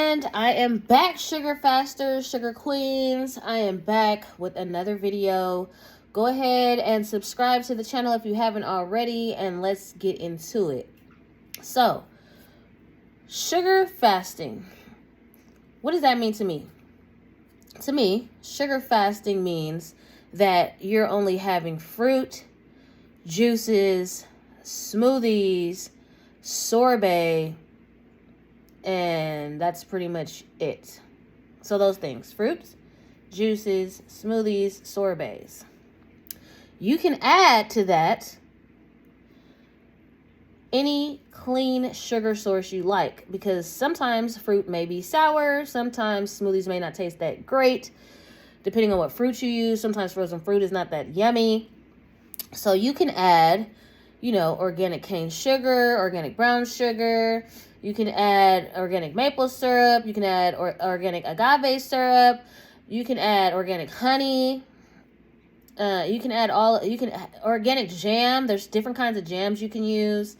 And I am back, Sugar Fasters, Sugar Queens. I am back with another video. Go ahead and subscribe to the channel if you haven't already, and let's get into it. So, sugar fasting. What does that mean to me? To me, sugar fasting means that you're only having fruit, juices, smoothies, sorbet, and that's pretty much it. So those things: fruits, juices, smoothies, sorbets. You can add to that any clean sugar source you like, because sometimes fruit may be sour, sometimes smoothies may not taste that great, depending on what fruit you use. Sometimes frozen fruit is not that yummy. So you can add, organic cane sugar, organic brown sugar. You can add organic maple syrup. You can add organic agave syrup. You can add organic honey. You can add organic jam. There's different kinds of jams you can use.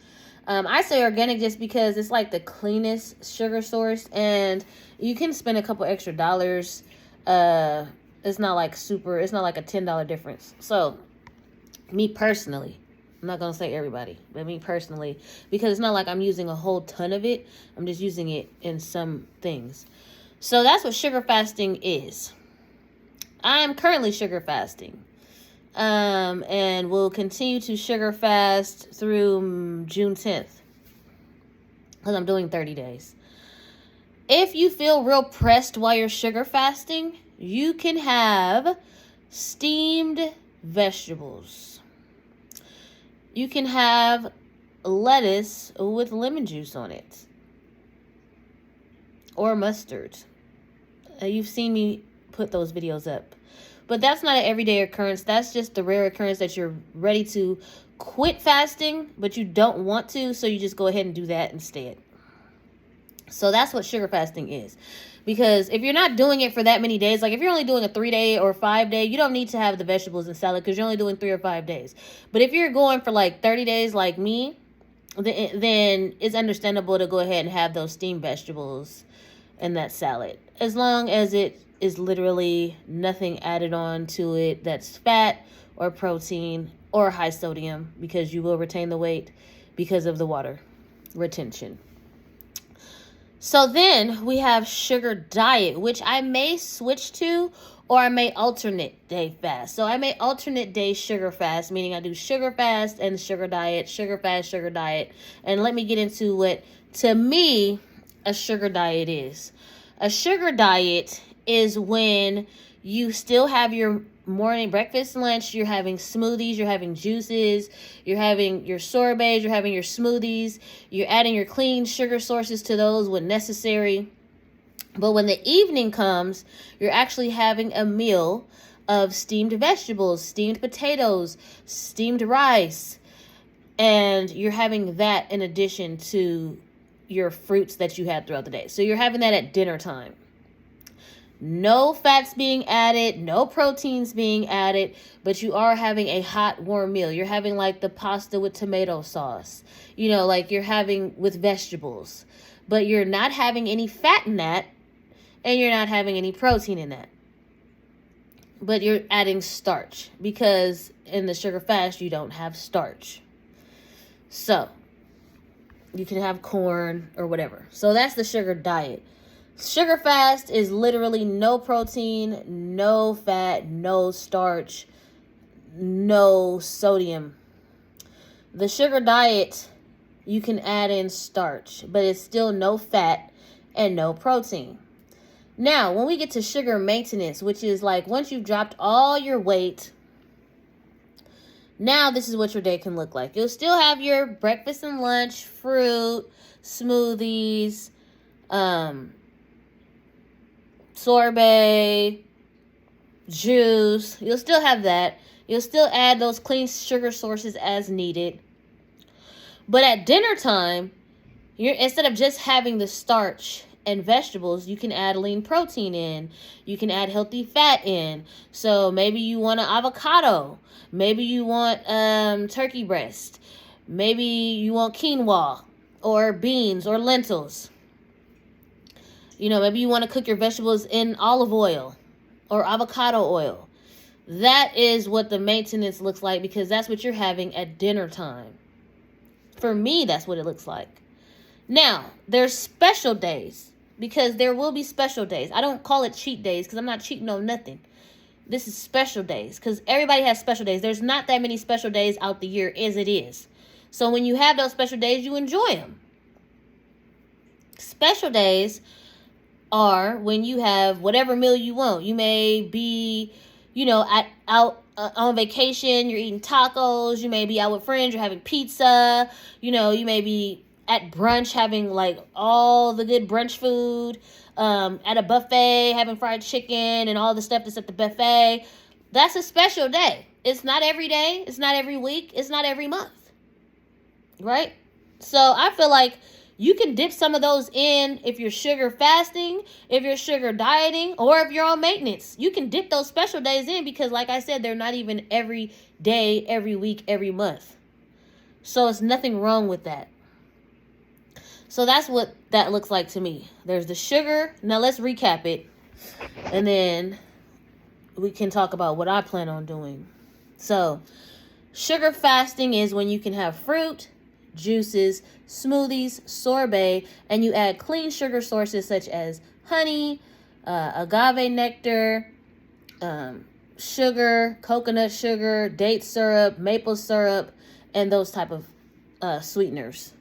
I say organic just because it's like the cleanest sugar source, and you can spend a couple extra dollars. It's not like it's not like a $10 difference. So, me personally, I'm not going to say everybody, but me personally, because it's not like I'm using a whole ton of it. I'm just using it in some things. So that's what sugar fasting is. I am currently sugar fasting. And we'll continue to sugar fast through June 10th. Because I'm doing 30 days. If you feel real pressed while you're sugar fasting, you can have steamed vegetables. You can have lettuce with lemon juice on it. Or mustard. You've seen me put those videos up. But that's not an everyday occurrence. That's just the rare occurrence that you're ready to quit fasting, but you don't want to, so you just go ahead and do that instead. So that's what sugar fasting is. Because if you're not doing it for that many days, like if you're only doing a 3-day or 5-day, you don't need to have the vegetables and salad because you're only doing 3 or 5 days. But if you're going for like 30 days like me, then it's understandable to go ahead and have those steamed vegetables and that salad. As long as it is literally nothing added on to it that's fat or protein or high sodium, because you will retain the weight because of the water retention. So then we have sugar diet, which I may switch to, or I may alternate day fast. So I may alternate day sugar fast, meaning I do sugar fast and sugar diet, sugar fast, sugar diet. And let me get into what, to me, a sugar diet is. A sugar diet is when you still have your morning breakfast, lunch, you're having smoothies, you're having juices, you're having your sorbets, you're having your smoothies, you're adding your clean sugar sources to those when necessary. But when the evening comes, you're actually having a meal of steamed vegetables, steamed potatoes, steamed rice, and you're having that in addition to your fruits that you had throughout the day. So you're having that at dinner time. No fats being added, no proteins being added, but you are having a hot, warm meal. You're having like the pasta with tomato sauce, like you're having with vegetables, but you're not having any fat in that, and you're not having any protein in that. But you're adding starch, because in the sugar fast, you don't have starch. So you can have corn or whatever. So that's the sugar diet. Sugar fast is literally no protein, no fat, no starch, no sodium. The sugar diet, you can add in starch, but it's still no fat and no protein. Now, when we get to sugar maintenance, which is like once you've dropped all your weight, now this is what your day can look like. You'll still have your breakfast and lunch, fruit, smoothies, sorbet, juice. You'll still have that. You'll still add those clean sugar sources as needed. But at dinner time, instead of just having the starch and vegetables, you can add lean protein in. You can add healthy fat in. So maybe you want an avocado. Maybe you want turkey breast. Maybe you want quinoa or beans or lentils. You know, maybe you want to cook your vegetables in olive oil or avocado oil. That is what the maintenance looks like, because that's what you're having at dinner time. For me, that's what it looks like. Now, there's special days, because there will be special days. I don't call it cheat days because I'm not cheating on nothing. This is special days because everybody has special days. There's not that many special days out the year as it is. So when you have those special days, you enjoy them. Special days are when you have whatever meal you want. You may be, out on vacation, you're eating tacos. You may be out with friends, you're having pizza. You may be at brunch having like all the good brunch food. At a buffet, having fried chicken and all the stuff that's at the buffet. That's a special day. It's not every day. It's not every week. It's not every month. Right? So I feel like you can dip some of those in if you're sugar fasting, if you're sugar dieting, or if you're on maintenance. You can dip those special days in because, like I said, they're not even every day, every week, every month. So it's nothing wrong with that. So that's what that looks like to me. There's the sugar. Now let's recap it. And then we can talk about what I plan on doing. So sugar fasting is when you can have fruit, juices, smoothies, sorbet, and you add clean sugar sources such as honey, agave nectar, sugar, coconut sugar, date syrup, maple syrup, and those type of sweeteners.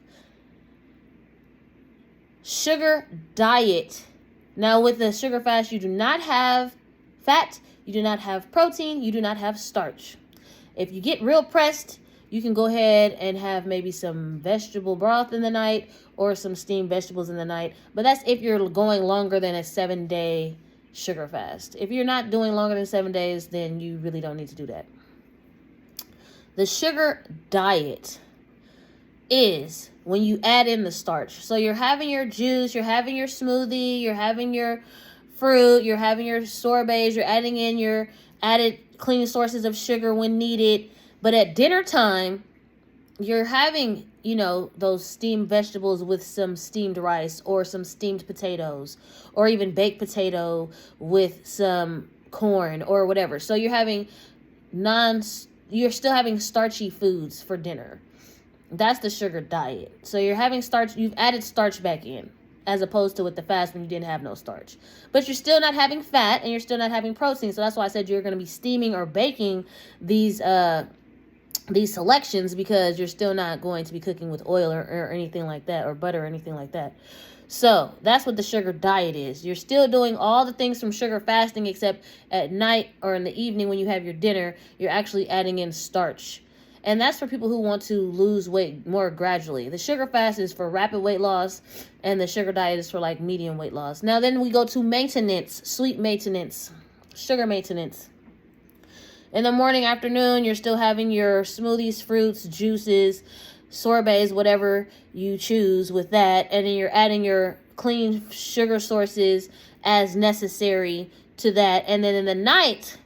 Sugar diet. Now with the sugar fast, you do not have fat, you do not have protein, you do not have starch. If you get real pressed, you can go ahead and have maybe some vegetable broth in the night or some steamed vegetables in the night. But that's if you're going longer than a 7-day sugar fast. If you're not doing longer than 7 days, then you really don't need to do that. The sugar diet is when you add in the starch. So you're having your juice, you're having your smoothie, you're having your fruit, you're having your sorbets, you're adding in your added clean sources of sugar when needed. But at dinner time, you're having, those steamed vegetables with some steamed rice or some steamed potatoes or even baked potato with some corn or whatever. So you're having you're still having starchy foods for dinner. That's the sugar diet. So you're having starch, you've added starch back in, as opposed to with the fast when you didn't have no starch. But you're still not having fat and you're still not having protein. So that's why I said you're going to be steaming or baking these selections, because you're still not going to be cooking with oil or anything like that, or butter or anything like that. So that's what the sugar diet is. You're still doing all the things from sugar fasting, except at night or in the evening when you have your dinner, you're actually adding in starch. And that's for people who want to lose weight more gradually. The sugar fast is for rapid weight loss, and the sugar diet is for like medium weight loss. Now then we go to maintenance, sweet maintenance, sugar maintenance. In the morning, afternoon, you're still having your smoothies, fruits, juices, sorbets, whatever you choose with that. And then you're adding your clean sugar sources as necessary to that. And then in the night,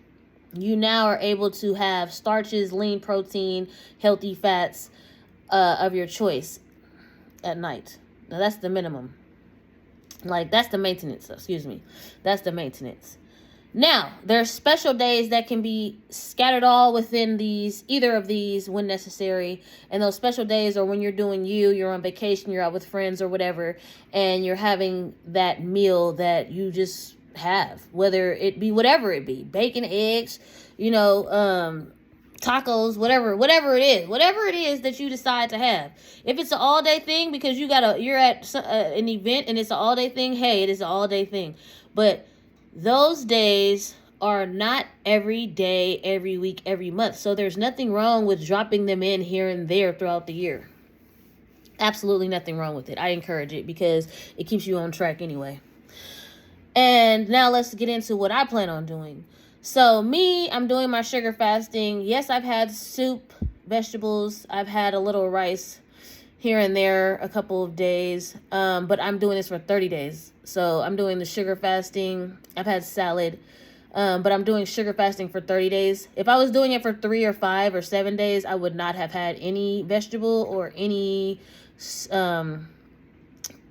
you now are able to have starches, lean protein, healthy fats of your choice at night. Now, that's the minimum. That's the maintenance. That's the maintenance. Now, there's special days that can be scattered all within either of these when necessary. And those special days are when you're doing you're on vacation, you're out with friends or whatever, and you're having that meal that you just have, whether it be whatever it be, bacon, eggs, tacos, whatever it is that you decide to have. If it's an all day thing because you're at an event and it's an all day thing, hey, it is an all day thing. But those days are not every day, every week, every month. So there's nothing wrong with dropping them in here and there throughout the year. Absolutely nothing wrong with it. I encourage it because it keeps you on track anyway. And now let's get into what I plan on doing. So I'm doing my sugar fasting. Yes, I've had soup, vegetables. I've had a little rice here and there a couple of days. But I'm doing this for 30 days. So I'm doing the sugar fasting. I've had salad. But I'm doing sugar fasting for 30 days. If I was doing it for 3 or 5 or 7 days, I would not have had any vegetable or any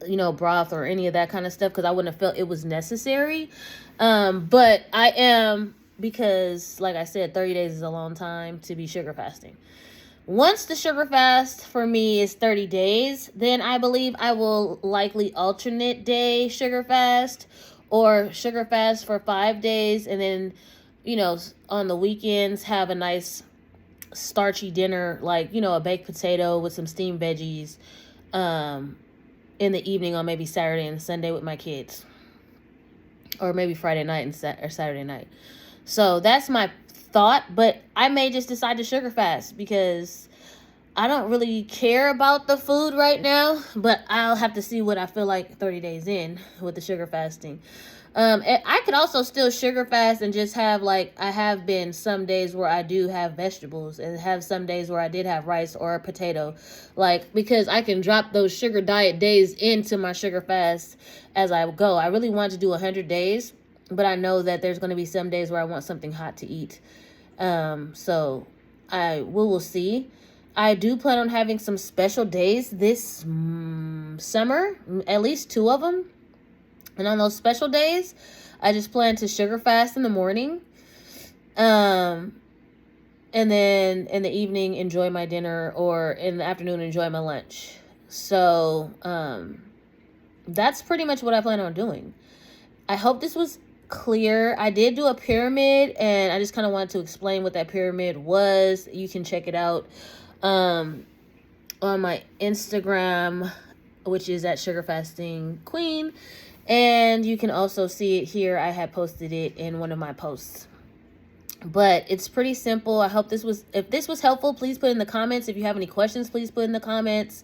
you know, broth or any of that kind of stuff, because I wouldn't have felt it was necessary. But I am, because like I said, 30 days is a long time to be sugar fasting. Once the sugar fast for me is 30 days, then I believe I will likely alternate day sugar fast, or sugar fast for 5 days, and then, you know, on the weekends have a nice starchy dinner, like, you know, a baked potato with some steamed veggies, in the evening on maybe Saturday and Sunday with my kids, or maybe Friday night or Saturday night. So that's my thought, but I may just decide to sugar fast because I don't really care about the food right now, but I'll have to see what I feel like 30 days in with the sugar fasting. I could also still sugar fast and just have, like, I have been some days where I do have vegetables, and have some days where I did have rice or a potato, like, because I can drop those sugar diet days into my sugar fast as I go. I really want to do 100 days, but I know that there's going to be some days where I want something hot to eat. So we'll see. I do plan on having some special days this summer, at least 2 of them. And on those special days, I just plan to sugar fast in the morning. And then in the evening, enjoy my dinner, or in the afternoon, enjoy my lunch. So that's pretty much what I plan on doing. I hope this was clear. I did do a pyramid, and I just kind of wanted to explain what that pyramid was. You can check it out on my Instagram, which is at Sugar Fasting Queen. And you can also see it here. I had posted it in one of my posts. But it's pretty simple. I hope if this was helpful, please put in the comments. If you have any questions, please put in the comments.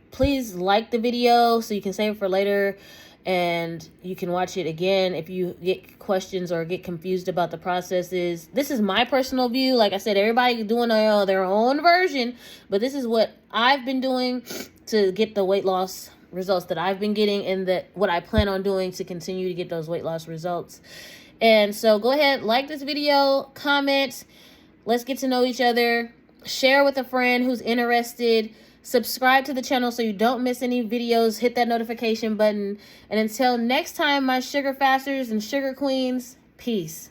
Please like the video so you can save it for later, and you can watch it again if you get questions or get confused about the processes. This is my personal view. Like I said, everybody doing their own version, but this is what I've been doing to get the weight loss results that I've been getting, and what I plan on doing to continue to get those weight loss results. And so go ahead, like this video, comment, let's get to know each other, share with a friend who's interested, subscribe to the channel so you don't miss any videos, hit that notification button. And until next time, my sugar fasters and sugar queens, peace.